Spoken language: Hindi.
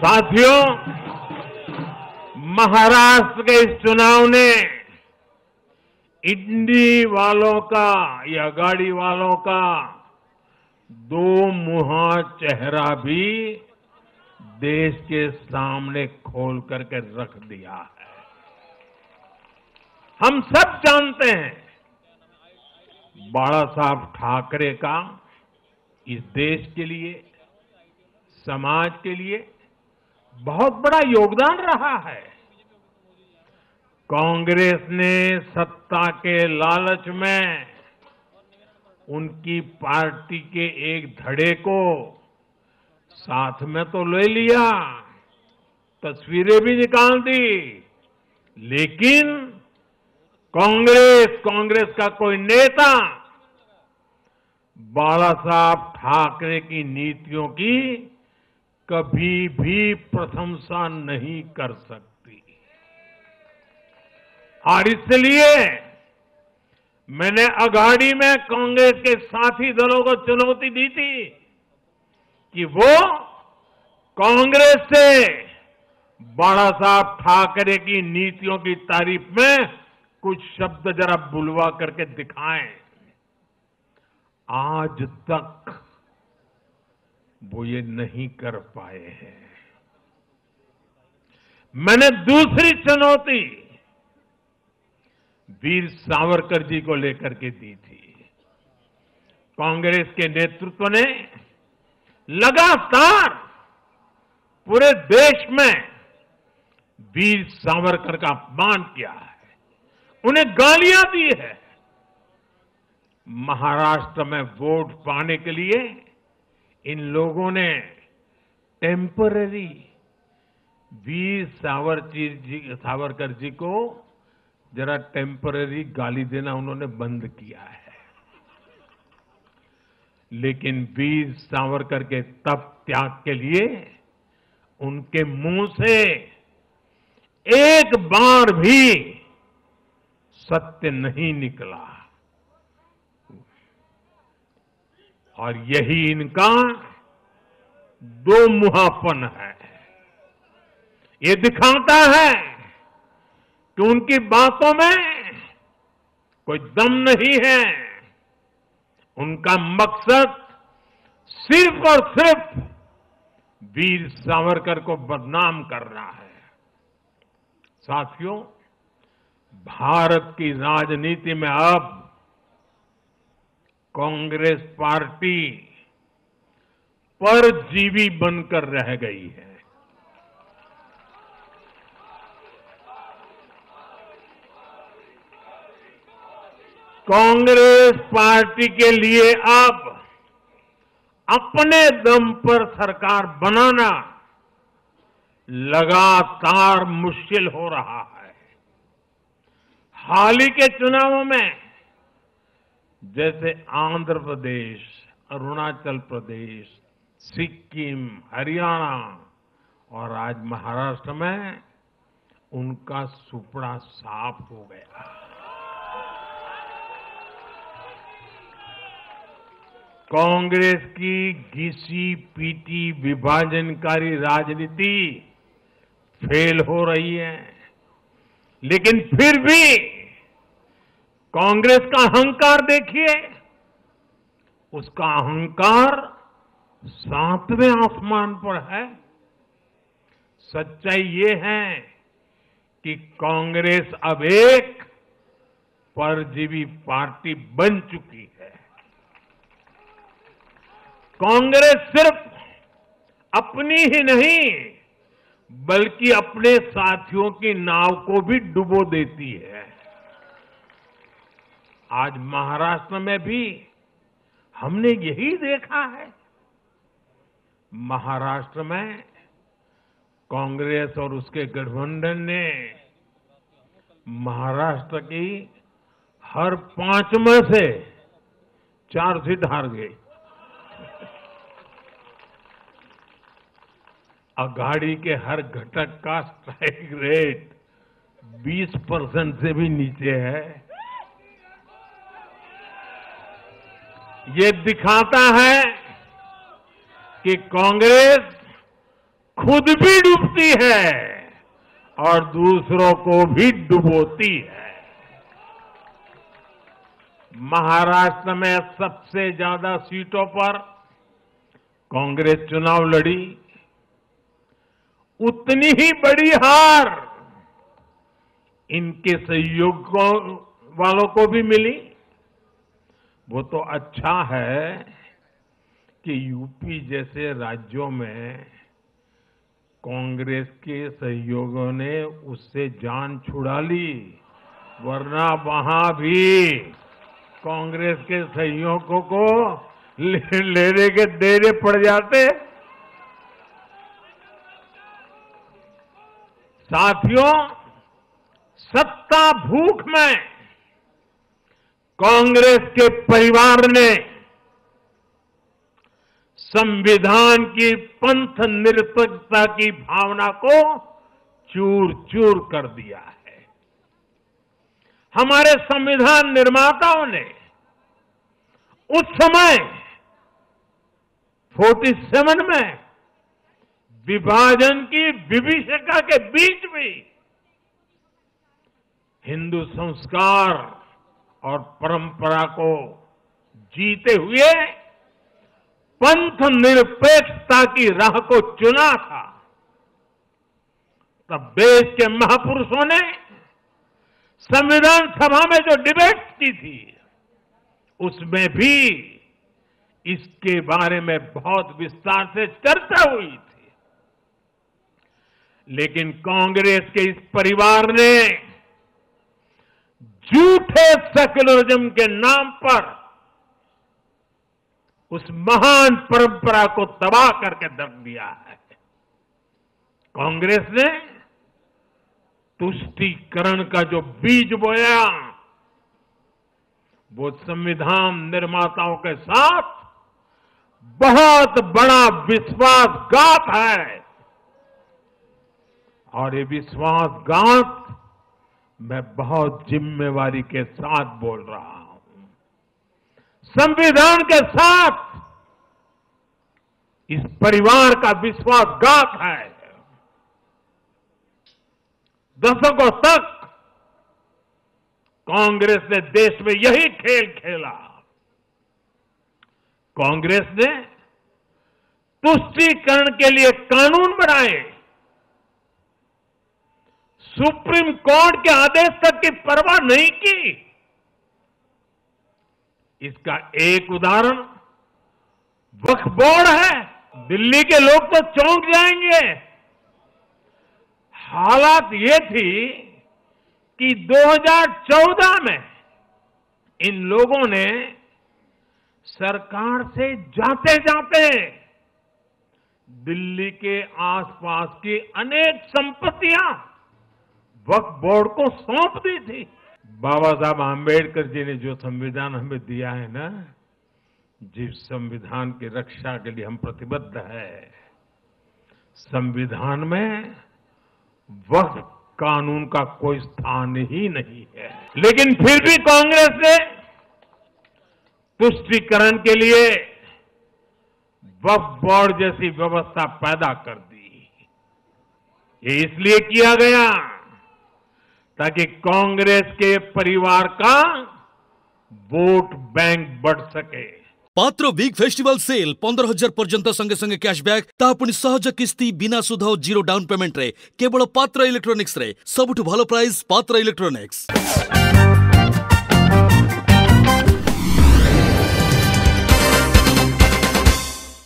साथियों, महाराष्ट्र के इस चुनाव ने इंडी वालों का या गाड़ी वालों का दो मुहा चेहरा भी देश के सामने खोल करके रख दिया है। हम सब जानते हैं बाला साहब ठाकरे का इस देश के लिए, समाज के लिए बहुत बड़ा योगदान रहा है। कांग्रेस ने सत्ता के लालच में उनकी पार्टी के एक धड़े को साथ में तो ले लिया, तस्वीरें भी निकाल दी, लेकिन कांग्रेस का कोई नेता बाला साहब ठाकरे की नीतियों की कभी भी प्रशंसा नहीं कर सकती। और इसलिए मैंने अघाड़ी में कांग्रेस के साथी दलों को चुनौती दी थी कि वो कांग्रेस से बाला साहब ठाकरे की नीतियों की तारीफ में कुछ शब्द जरा बुलवा करके दिखाएं। आज तक वो ये नहीं कर पाए हैं। मैंने दूसरी चुनौती वीर सावरकर जी को लेकर के दी थी। कांग्रेस के नेतृत्व ने लगातार पूरे देश में वीर सावरकर का अपमान किया है, उन्हें गालियां दी है। महाराष्ट्र में वोट पाने के लिए इन लोगों ने टेम्पररी वीर सावरकर जी को जरा टेम्पररी गाली देना उन्होंने बंद किया है। लेकिन वीर सावरकर के तप त्याग के लिए उनके मुंह से एक बार भी सत्य नहीं निकला, और यही इनका दो मुहापन है। ये दिखाता है कि उनकी बातों में कोई दम नहीं है। उनका मकसद सिर्फ और सिर्फ वीर सावरकर को बदनाम करना है। साथियों, भारत की राजनीति में अब कांग्रेस पार्टी परजीवी बनकर रह गई है। कांग्रेस पार्टी के लिए अब अपने दम पर सरकार बनाना लगातार मुश्किल हो रहा है। हाल ही के चुनावों में जैसे आंध्र प्रदेश, अरुणाचल प्रदेश, सिक्किम, हरियाणा और आज महाराष्ट्र में उनका सुपड़ा साफ हो गया। कांग्रेस की घिसी पीटी विभाजनकारी राजनीति फेल हो रही है, लेकिन फिर भी कांग्रेस का अहंकार देखिए, उसका अहंकार 7वें आसमान पर है। सच्चाई ये है कि कांग्रेस अब एक परजीवी पार्टी बन चुकी है। कांग्रेस सिर्फ अपनी ही नहीं बल्कि अपने साथियों की नाव को भी डुबो देती है। आज महाराष्ट्र में भी हमने यही देखा है। महाराष्ट्र में कांग्रेस और उसके गठबंधन ने महाराष्ट्र की हर 5 में से 4 सीट हार गई। अघाड़ी के हर घटक का स्ट्राइक रेट 20% से भी नीचे है। ये दिखाता है कि कांग्रेस खुद भी डूबती है और दूसरों को भी डुबोती है। महाराष्ट्र में सबसे ज्यादा सीटों पर कांग्रेस चुनाव लड़ी, उतनी ही बड़ी हार इनके सहयोगियों वालों को भी मिली। वो तो अच्छा है कि यूपी जैसे राज्यों में कांग्रेस के सहयोगियों ने उससे जान छुड़ा ली, वरना वहां भी कांग्रेस के सहयोगियों को लेने के देने पड़ जाते। साथियों, सत्ता भूख में कांग्रेस के परिवार ने संविधान की पंथ निरपेक्षता की भावना को चूर चूर कर दिया है। हमारे संविधान निर्माताओं ने उस समय 47 में विभाजन की विभीषिका के बीच भी हिंदू संस्कार और परंपरा को जीते हुए पंथ निरपेक्षता की राह को चुना था। तब देश के महापुरुषों ने संविधान सभा में जो डिबेट की थी, उसमें भी इसके बारे में बहुत विस्तार से चर्चा हुई थी। लेकिन कांग्रेस के इस परिवार ने झूठे सेक्युलरिज्म के नाम पर उस महान परंपरा को तबाह करके रख दिया है। कांग्रेस ने तुष्टीकरण का जो बीज बोया, वो संविधान निर्माताओं के साथ बहुत बड़ा विश्वासघात है। और ये विश्वासघात मैं बहुत जिम्मेवारी के साथ बोल रहा हूं। संविधान के साथ इस परिवार का विश्वासघात है। दशकों तक कांग्रेस ने देश में यही खेल खेला। कांग्रेस ने तुष्टीकरण के लिए कानून बनाए, सुप्रीम कोर्ट के आदेश तक की परवाह नहीं की। इसका एक उदाहरण वक्फ बोर्ड है। दिल्ली के लोग तो चौंक जाएंगे। हालात ये थी कि 2014 में इन लोगों ने सरकार से जाते जाते दिल्ली के आसपास की अनेक संपत्तियां वक्फ बोर्ड को सौंप दी थी। बाबा साहब आंबेडकर जी ने जो संविधान हमें दिया है ना, जिस संविधान की रक्षा के लिए हम प्रतिबद्ध है, संविधान में वक्फ कानून का कोई स्थान ही नहीं है। लेकिन फिर भी कांग्रेस ने तुष्टीकरण के लिए वक्फ बोर्ड जैसी व्यवस्था पैदा कर दी। ये इसलिए किया गया ताकि कांग्रेस के परिवार का वोट बैंक बढ़ सके। पात्र वीक फेस्टिवल सेल 15,000 पर्यंत संगे संगे कैशबैक तापुनी सहज किस्ती बिना सुध और जीरो डाउन पेमेंट रे केवल पात्र इलेक्ट्रॉनिक्स रे सबुठ भलो प्राइस पात्र इलेक्ट्रॉनिक्स।